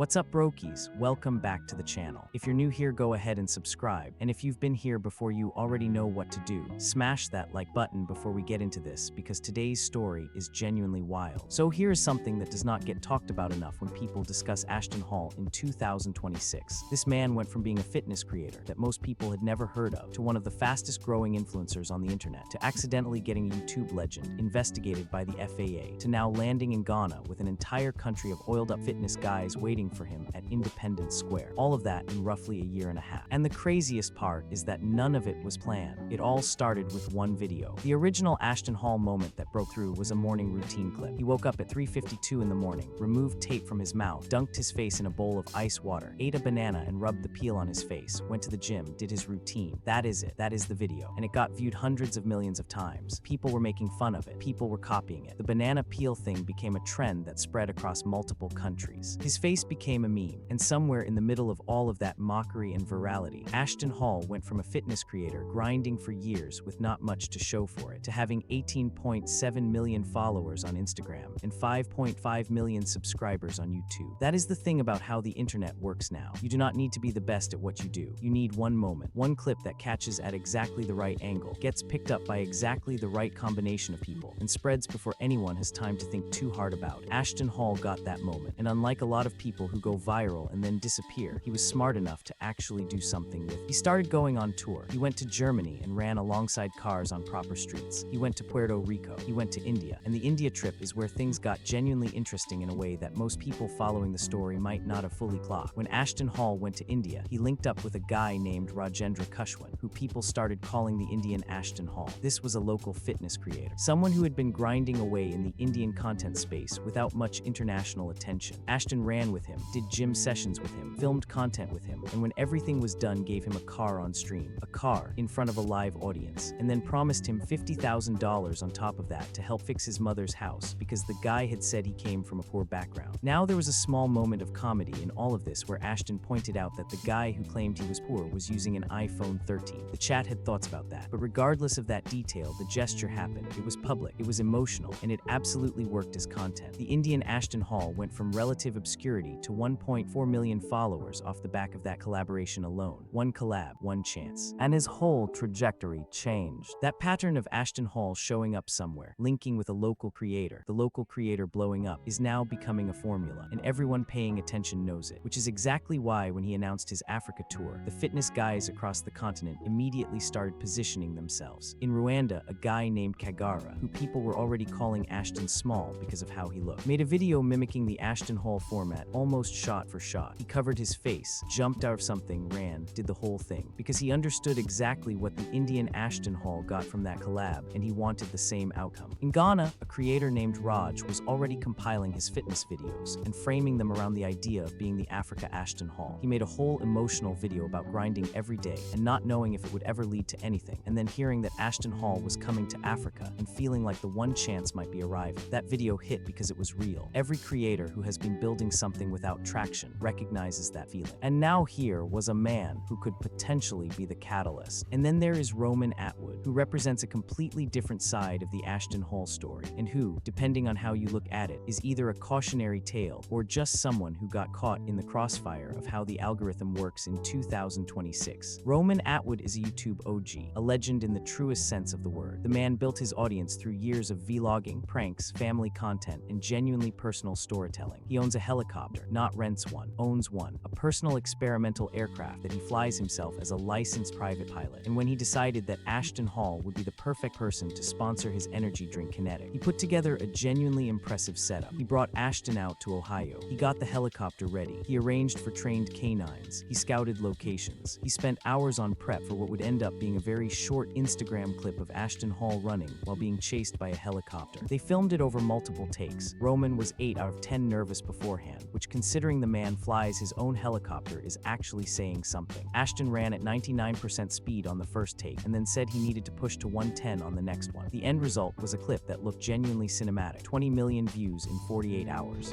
What's up, brokies? Welcome back to the channel. If you're new here, go ahead and subscribe. And if you've been here before, you already know what to do. Smash that like button before we get into this, because today's story is genuinely wild. So here is something that does not get talked about enough when people discuss Ashton Hall in 2026. This man went from being a fitness creator that most people had never heard of to one of the fastest growing influencers on the internet, to accidentally getting a YouTube legend investigated by the FAA, to now landing in Ghana with an entire country of oiled up fitness guys waiting for him at Independence Square. All of that in roughly a year and a half. And the craziest part is that none of it was planned. It all started with one video. The original Ashton Hall moment that broke through was a morning routine clip. He woke up at 3:52 in the morning, removed tape from his mouth, dunked his face in a bowl of ice water, ate a banana and rubbed the peel on his face, went to the gym, did his routine. That is it. That is the video. And it got viewed hundreds of millions of times. People were making fun of it. People were copying it. The banana peel thing became a trend that spread across multiple countries. His face became a meme, and somewhere in the middle of all of that mockery and virality, Ashton Hall went from a fitness creator grinding for years with not much to show for it, to having 18.7 million followers on Instagram and 5.5 million subscribers on YouTube. That is the thing about how the internet works now. You do not need to be the best at what you do. You need one moment, one clip that catches at exactly the right angle, gets picked up by exactly the right combination of people, and spreads before anyone has time to think too hard about it. Ashton Hall got that moment, and unlike a lot of people who go viral and then disappear, he was smart enough to actually do something with it. He started going on tour. He went to Germany and ran alongside cars on proper streets. He went to Puerto Rico. He went to India. And the India trip is where things got genuinely interesting in a way that most people following the story might not have fully clocked. When Ashton Hall went to India, he linked up with a guy named Rajendra Kushwan, who people started calling the Indian Ashton Hall. This was a local fitness creator, someone who had been grinding away in the Indian content space without much international attention. Ashton ran with him, did gym sessions with him, filmed content with him, and when everything was done, gave him a car on stream, a car in front of a live audience, and then promised him $50,000 on top of that to help fix his mother's house because the guy had said he came from a poor background. Now there was a small moment of comedy in all of this where Ashton pointed out that the guy who claimed he was poor was using an iPhone 13. The chat had thoughts about that, but regardless of that detail, the gesture happened. It was public, it was emotional, and it absolutely worked as content. The Indian Ashton Hall went from relative obscurity to 1.4 million followers off the back of that collaboration alone. One collab, one chance. And his whole trajectory changed. That pattern of Ashton Hall showing up somewhere, linking with a local creator, the local creator blowing up, is now becoming a formula, and everyone paying attention knows it, which is exactly why when he announced his Africa tour, the fitness guys across the continent immediately started positioning themselves. In Rwanda, a guy named Kagara, who people were already calling Ashton Small because of how he looked, made a video mimicking the Ashton Hall format almost shot for shot. He covered his face, jumped out of something, ran, did the whole thing, because he understood exactly what the Indian Ashton Hall got from that collab, and he wanted the same outcome. In Ghana, a creator named Raj was already compiling his fitness videos and framing them around the idea of being the Africa Ashton Hall. He made a whole emotional video about grinding every day and not knowing if it would ever lead to anything, and then hearing that Ashton Hall was coming to Africa and feeling like the one chance might be arriving. That video hit because it was real. Every creator who has been building something without traction recognizes that feeling. And now here was a man who could potentially be the catalyst. And then there is Roman Atwood, who represents a completely different side of the Ashton Hall story, and who, depending on how you look at it, is either a cautionary tale or just someone who got caught in the crossfire of how the algorithm works in 2026. Roman Atwood is a YouTube OG, a legend in the truest sense of the word. The man built his audience through years of vlogging, pranks, family content, and genuinely personal storytelling. He owns a helicopter, not rents one, owns one, a personal experimental aircraft that he flies himself as a licensed private pilot. And when he decided that Ashton Hall would be the perfect person to sponsor his energy drink Kinetic, he put together a genuinely impressive setup. He brought Ashton out to Ohio. He got the helicopter ready. He arranged for trained canines. He scouted locations. He spent hours on prep for what would end up being a very short Instagram clip of Ashton Hall running while being chased by a helicopter. They filmed it over multiple takes. Roman was 8 out of 10 nervous beforehand, which, considering the man flies his own helicopter, is actually saying something. Ashton ran at 99% speed on the first take and then said he needed to push to 110 on the next one. The end result was a clip that looked genuinely cinematic. 20 million views in 48 hours.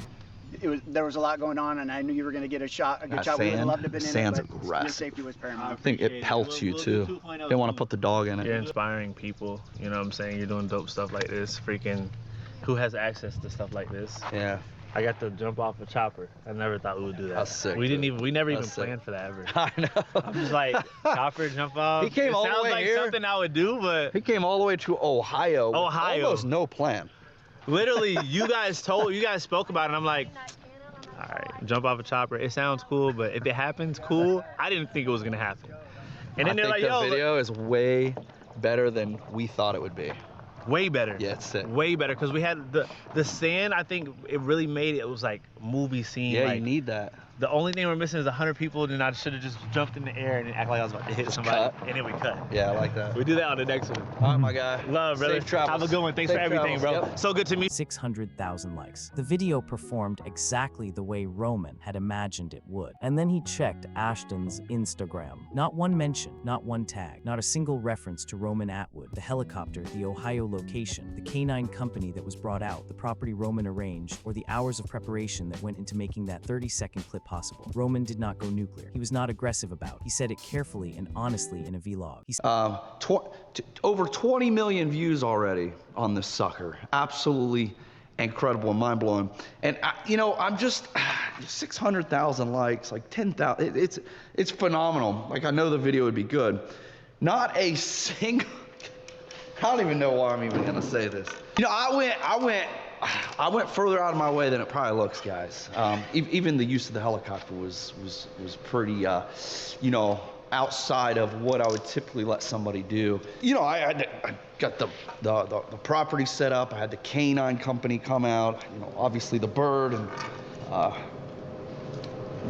There was a lot going on, and I knew you were going to get a good shot. We would have loved to have been in it, but your safety was paramount. I think it pelts you too. They want to put the dog in it. You're inspiring people, you know what I'm saying? You're doing dope stuff like this. Freaking, who has access to stuff like this? Yeah. I got to jump off a chopper. I never thought we would do that. That's sick. We never even planned for that ever. I know. I'm just like, chopper, jump off. He came all the way like here. Something I would do, but he came all the way to Ohio. Almost no plan. Literally, you guys spoke about it, and I'm like, all right, jump off a chopper. It sounds cool, but if it happens, cool. I didn't think it was gonna happen. And then they're like, yo, the video is way better than we thought it would be. Way better. Yeah, it's sick. Way better, because we had the sand. I think it really made it. It was like movie scene. Yeah, like, you need that. The only thing we're missing is 100 people, and I should have just jumped in the air and act like I was about to hit just somebody, cut. and then we cut. Yeah, I like that. We do that on the next one. All right, my guy. Love, brother. Safe travels. Have a good one. Thanks Safe for everything, travels. bro. Yep. So good to meet. 600,000 likes. The video performed exactly the way Roman had imagined it would. And then he checked Ashton's Instagram. Not one mention, not one tag, not a single reference to Roman Atwood, the helicopter, the Ohio location, the canine company that was brought out, the property Roman arranged, or the hours of preparation that went into making that 30-second clip possible. Roman did not go nuclear. He was not aggressive about it. He said it carefully and honestly in a vlog. Over 20 million views already on this sucker. Absolutely incredible and mind-blowing. And I'm just 600,000 likes, like 10,000. It's phenomenal. Like, I know the video would be good. Not a single. I don't even know why I'm even gonna say this. I went further out of my way than it probably looks, guys. Even the use of the helicopter was pretty, outside of what I would typically let somebody do. I got the property set up. I had the canine company come out. Obviously the bird and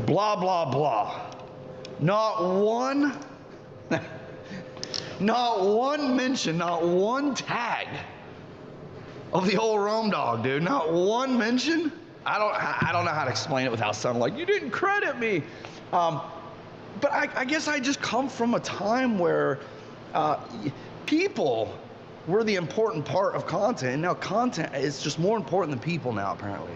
blah blah blah. Not one mention, not one tag of the old Rome dog, dude. Not one mention. I don't know how to explain it without sounding like you didn't credit me. But I guess I just come from a time where people were the important part of content, and now content is just more important than people now, apparently.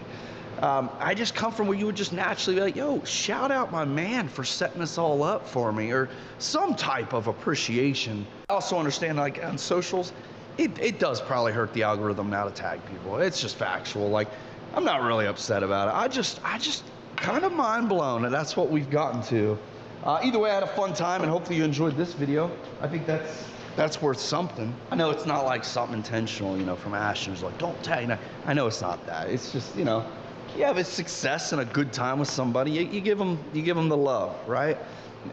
I just come from where you would just naturally be like, yo, shout out my man for setting this all up for me, or some type of appreciation. I also understand, like, on socials, it does probably hurt the algorithm now to tag people. It's just factual. Like, I'm not really upset about it. I just kind of mind blown, and that's what we've gotten to. Either way, I had a fun time, and hopefully you enjoyed this video. I think that's worth something. I know it's not like something intentional, from Ashton who's like, don't tag. I know it's not that. It's just, you have a success and a good time with somebody, you give them the love, right?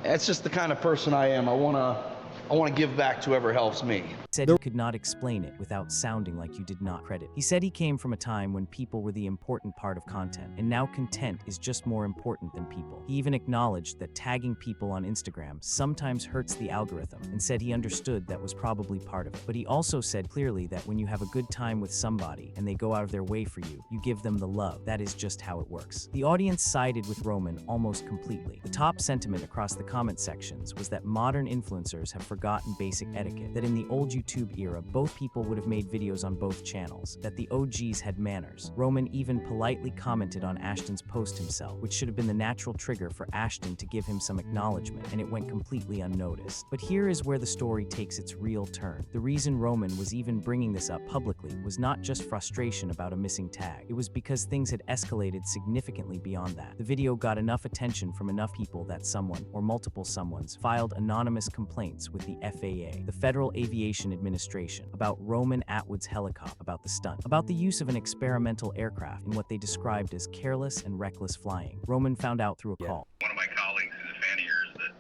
That's just the kind of person I am. I want to give back to whoever helps me. He said he could not explain it without sounding like you did not credit. He said he came from a time when people were the important part of content, and now content is just more important than people. He even acknowledged that tagging people on Instagram sometimes hurts the algorithm, and said he understood that was probably part of it. But he also said clearly that when you have a good time with somebody and they go out of their way for you, you give them the love. That is just how it works. The audience sided with Roman almost completely. The top sentiment across the comment sections was that modern influencers have forgotten basic etiquette, that in the old YouTube era, both people would have made videos on both channels, that the OGs had manners. Roman even politely commented on Ashton's post himself, which should have been the natural trigger for Ashton to give him some acknowledgement, and it went completely unnoticed. But here is where the story takes its real turn. The reason Roman was even bringing this up publicly was not just frustration about a missing tag. It was because things had escalated significantly beyond that. The video got enough attention from enough people that someone, or multiple someones, filed anonymous complaints with the FAA, the Federal Aviation Administration, about Roman Atwood's helicopter, about the stunt, about the use of an experimental aircraft in what they described as careless and reckless flying. Roman found out through a call. One of my colleagues who's a fan of yours that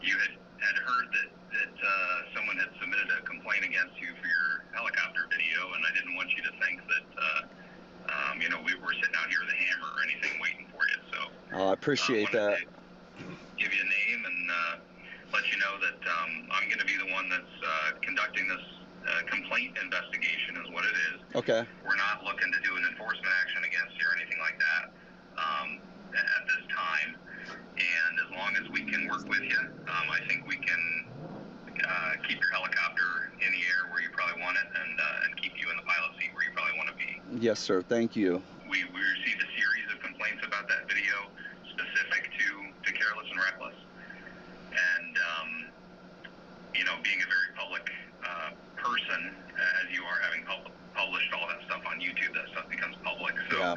you had heard that someone had submitted a complaint against you for your helicopter video, and I didn't want you to think that we were sitting out here with a hammer or anything waiting for you. So I appreciate that. Give you a name and let you know that I'm going to be the one that's conducting this complaint investigation is what it is. Okay. We're not looking to do an enforcement action against you or anything like that at this time. And as long as we can work with you, I think we can keep your helicopter in the air where you probably want it and keep you in the pilot seat where you probably want to be. Yes, sir. Thank you. We received a series of complaints about that video specific to careless and reckless. And, being a very public person, as you are, having published all that stuff on YouTube, that stuff becomes public. So yeah.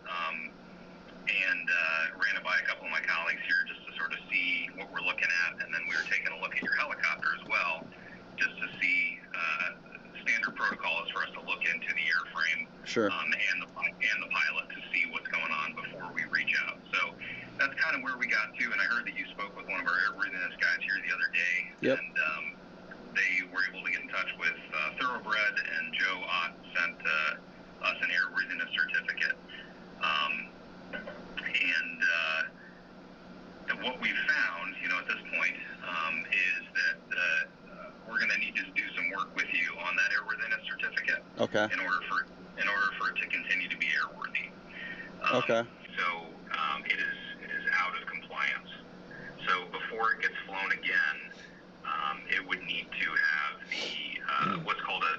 and ran it by a couple of my colleagues here just to sort of see what we're looking at, and then we were taking a look at your helicopter as well, just to see standard protocol is for us to look into the airframe, sure, and the pilot to see what's going on before we reach out. So that's kind of where we got to, and I heard that you spoke with one of our airworthiness guys here the other day, yep, and they were able to get in touch with Thoroughbred, and Joe Ott sent us an airworthiness certificate. And what we've found, at this point, is that we're going to need to do some work with you on that airworthiness certificate. Okay. In order for it to continue to be airworthy. Okay. So it is out of compliance. So before it gets flown again, it would need to have the what's called a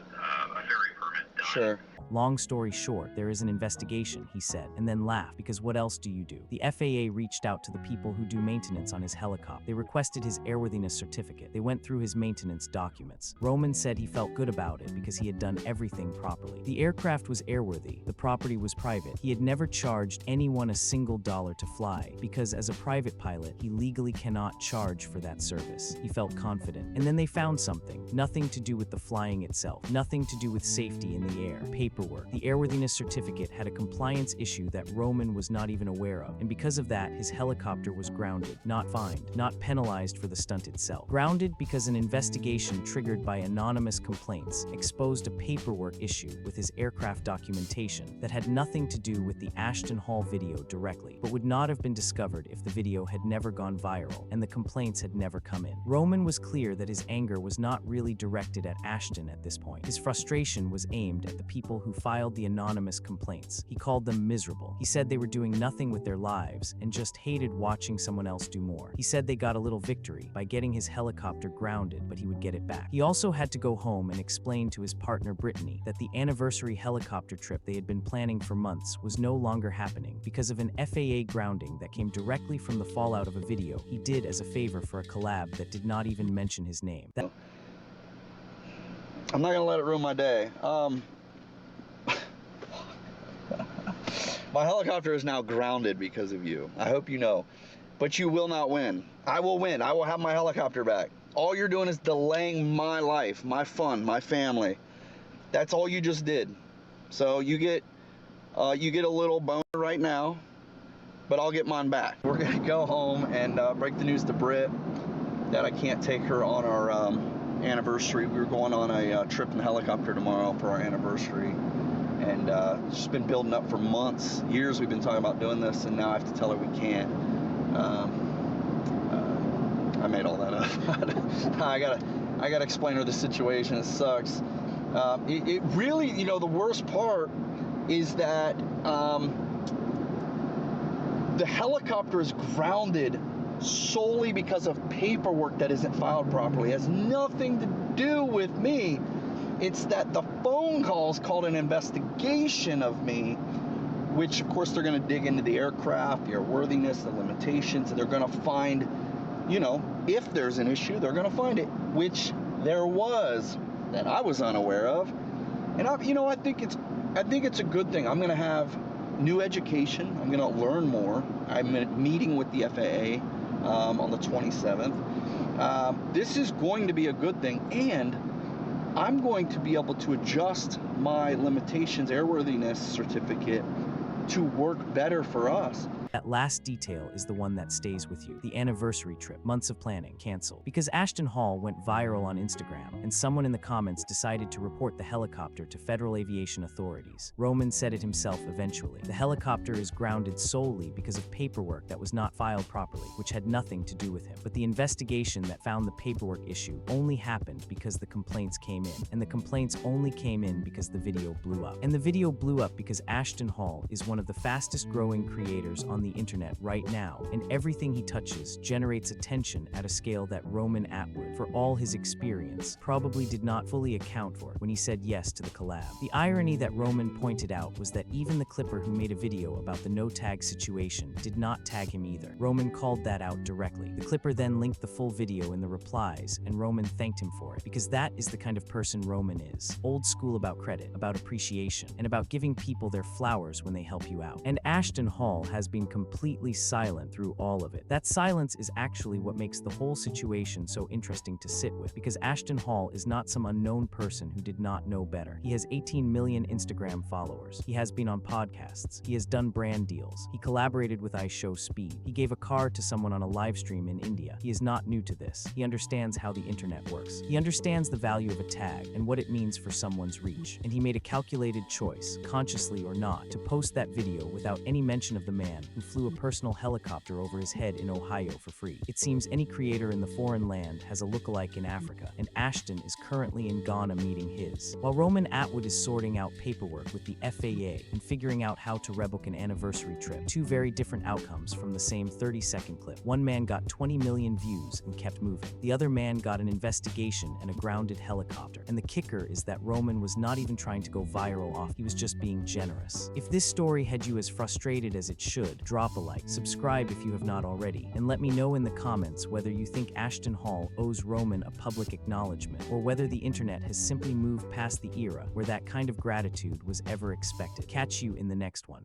ferry permit done. Sure. Long story short, there is an investigation, he said, and then laughed, because what else do you do? The FAA reached out to the people who do maintenance on his helicopter. They requested his airworthiness certificate. They went through his maintenance documents. Roman said he felt good about it because he had done everything properly. The aircraft was airworthy. The property was private. He had never charged anyone a single dollar to fly, because as a private pilot, he legally cannot charge for that service. He felt confident. And then they found something. Nothing to do with the flying itself. Nothing to do with safety in the air. Paperwork. The airworthiness certificate had a compliance issue that Roman was not even aware of, and because of that, his helicopter was grounded, not fined, not penalized for the stunt itself. Grounded because an investigation triggered by anonymous complaints exposed a paperwork issue with his aircraft documentation that had nothing to do with the Ashton Hall video directly, but would not have been discovered if the video had never gone viral and the complaints had never come in. Roman was clear that his anger was not really directed at Ashton at this point. His frustration was aimed at the people who filed the anonymous complaints. He called them miserable. He said they were doing nothing with their lives and just hated watching someone else do more. He said they got a little victory by getting his helicopter grounded, but he would get it back. He also had to go home and explain to his partner Brittany that the anniversary helicopter trip they had been planning for months was no longer happening because of an FAA grounding that came directly from the fallout of a video he did as a favor for a collab that did not even mention his name. I'm not gonna let it ruin my day. My helicopter is now grounded because of you. I hope you know. But you will not win. I will win. I will have my helicopter back. All you're doing is delaying my life, my fun, my family. That's all you just did. So you get a little boner right now, but I'll get mine back. We're gonna go home and break the news to Britt that I can't take her on our anniversary. We were going on a trip in the helicopter tomorrow for our anniversary. And it's just been building up for months, years we've been talking about doing this, and now I have to tell her we can't. I made all that up. I gotta explain her the situation. It sucks. It really, the worst part is that the helicopter is grounded solely because of paperwork that isn't filed properly. It has nothing to do with me. It's that the phone calls called an investigation of me, which of course they're going to dig into the aircraft, the airworthiness, the limitations, and they're going to find, if there's an issue, they're going to find it, which there was that I was unaware of. And I think it's a good thing. I'm going to have new education. I'm going to learn more. I'm meeting with the FAA on the 27th. This is going to be a good thing, and I'm going to be able to adjust my limitations airworthiness certificate to work better for us. That last detail is the one that stays with you. The anniversary trip, months of planning, canceled. Because Ashton Hall went viral on Instagram, and someone in the comments decided to report the helicopter to federal aviation authorities. Roman said it himself eventually. The helicopter is grounded solely because of paperwork that was not filed properly, which had nothing to do with him. But the investigation that found the paperwork issue only happened because the complaints came in. And the complaints only came in because the video blew up. And the video blew up because Ashton Hall is one of the fastest growing creators on on the internet right now, and everything he touches generates attention at a scale that Roman Atwood, for all his experience, probably did not fully account for when he said yes to the collab. The irony that Roman pointed out was that even the clipper who made a video about the no-tag situation did not tag him either. Roman called that out directly. The clipper then linked the full video in the replies, and Roman thanked him for it, because that is the kind of person Roman is. Old school about credit, about appreciation, and about giving people their flowers when they help you out. And Ashton Hall has been completely silent through all of it. That silence is actually what makes the whole situation so interesting to sit with, because Ashton Hall is not some unknown person who did not know better. He has 18 million Instagram followers. He has been on podcasts. He has done brand deals. He collaborated with iShowSpeed. He gave a car to someone on a live stream in India. He is not new to this. He understands how the internet works. He understands the value of a tag and what it means for someone's reach. And he made a calculated choice, consciously or not, to post that video without any mention of the man who flew a personal helicopter over his head in Ohio for free. It seems any creator in the foreign land has a lookalike in Africa, and Ashton is currently in Ghana meeting his. While Roman Atwood is sorting out paperwork with the FAA and figuring out how to rebook an anniversary trip, two very different outcomes from the same 30-second clip. One man got 20 million views and kept moving. The other man got an investigation and a grounded helicopter. And the kicker is that Roman was not even trying to go viral off, he was just being generous. If this story had you as frustrated as it should, drop a like, subscribe if you have not already, and let me know in the comments whether you think Ashton Hall owes Roman a public acknowledgement, or whether the internet has simply moved past the era where that kind of gratitude was ever expected. Catch you in the next one.